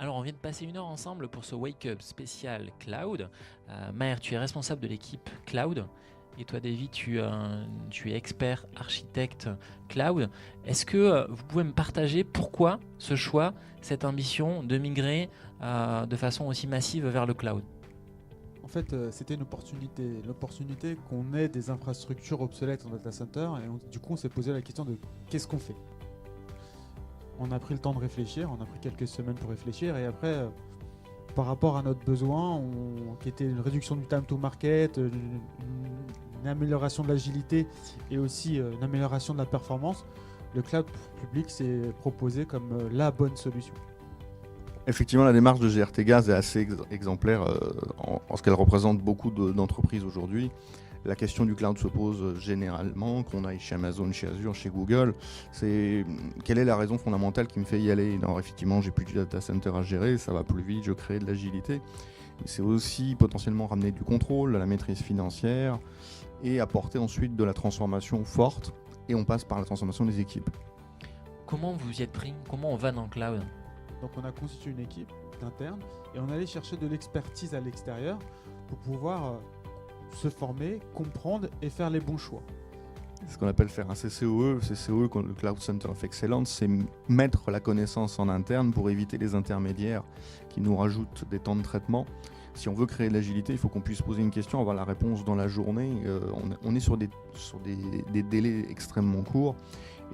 Alors, on vient de passer 1 heure ensemble pour ce Wake Up spécial Cloud. Maher, tu es responsable de l'équipe Cloud. Et toi, David, tu es expert architecte Cloud. Est-ce que vous pouvez me partager pourquoi ce choix, cette ambition de migrer de façon aussi massive vers le Cloud? En fait, c'était une opportunité. L'opportunité qu'on ait des infrastructures obsolètes en data center. Et du coup, on s'est posé la question de qu'est-ce qu'on fait. On a pris le temps de réfléchir, on a pris quelques semaines pour réfléchir. Et après, par rapport à notre besoin, qui était une réduction du time to market, une amélioration de l'agilité et aussi une amélioration de la performance, le cloud public s'est proposé comme la bonne solution. Effectivement, la démarche de GRT Gaz est assez exemplaire en ce qu'elle représente beaucoup d'entreprises aujourd'hui. La question du cloud se pose généralement, qu'on aille chez Amazon, chez Azure, chez Google. C'est quelle est la raison fondamentale qui me fait y aller? Non, effectivement, j'ai plus de data center à gérer, ça va plus vite, je crée de l'agilité. C'est aussi potentiellement ramener du contrôle, la maîtrise financière et apporter ensuite de la transformation forte. Et on passe par la transformation des équipes. Comment vous y êtes pris? Comment on va dans le cloud? Donc on a constitué une équipe d'interne et on allait chercher de l'expertise à l'extérieur pour pouvoir se former, comprendre et faire les bons choix. Ce qu'on appelle faire un CCOE, le Cloud Center of Excellence, c'est mettre la connaissance en interne pour éviter les intermédiaires qui nous rajoutent des temps de traitement. Si on veut créer de l'agilité, il faut qu'on puisse poser une question, avoir la réponse dans la journée. On est sur des délais extrêmement courts.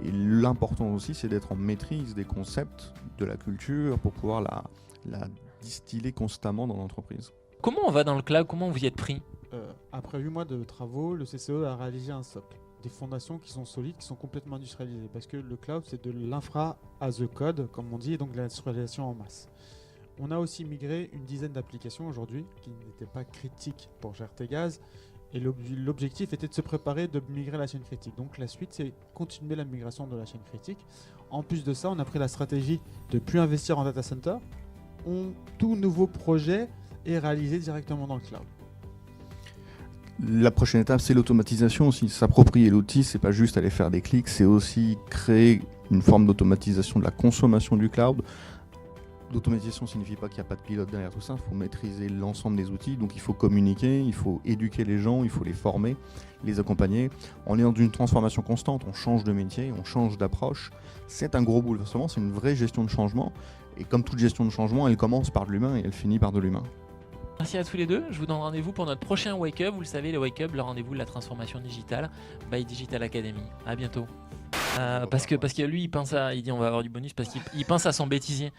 Et l'important aussi, c'est d'être en maîtrise des concepts, de la culture, pour pouvoir la distiller constamment dans l'entreprise. Comment on va dans le cloud? Comment vous y êtes pris? Après 8 mois de travaux, le CCE a réalisé un socle. Des fondations qui sont solides, qui sont complètement industrialisées. Parce que le cloud, c'est de l'infra as a code, comme on dit, et donc de l'industrialisation en masse. On a aussi migré une dizaine d'applications aujourd'hui qui n'étaient pas critiques pour GRT Gaz. Et l'objectif était de se préparer de migrer la chaîne critique. Donc la suite, c'est continuer la migration de la chaîne critique. En plus de ça, on a pris la stratégie de ne plus investir en data center. Tout nouveau projet est réalisé directement dans le cloud. La prochaine étape, c'est l'automatisation aussi. S'approprier l'outil, c'est pas juste aller faire des clics, c'est aussi créer une forme d'automatisation de la consommation du cloud. L'automatisation ne signifie pas qu'il n'y a pas de pilote derrière tout ça, il faut maîtriser l'ensemble des outils, donc il faut communiquer, il faut éduquer les gens, il faut les former, les accompagner. On est dans une transformation constante, on change de métier, on change d'approche. C'est un gros bouleversement, c'est une vraie gestion de changement. Et comme toute gestion de changement, elle commence par de l'humain et elle finit par de l'humain. Merci à tous les deux. Je vous donne rendez-vous pour notre prochain Wake Up. Vous le savez, le Wake Up, le rendez-vous de la transformation digitale by Digital Academy. À bientôt. Parce que lui, il dit on va avoir du bonus parce qu'il pense à son bêtisier.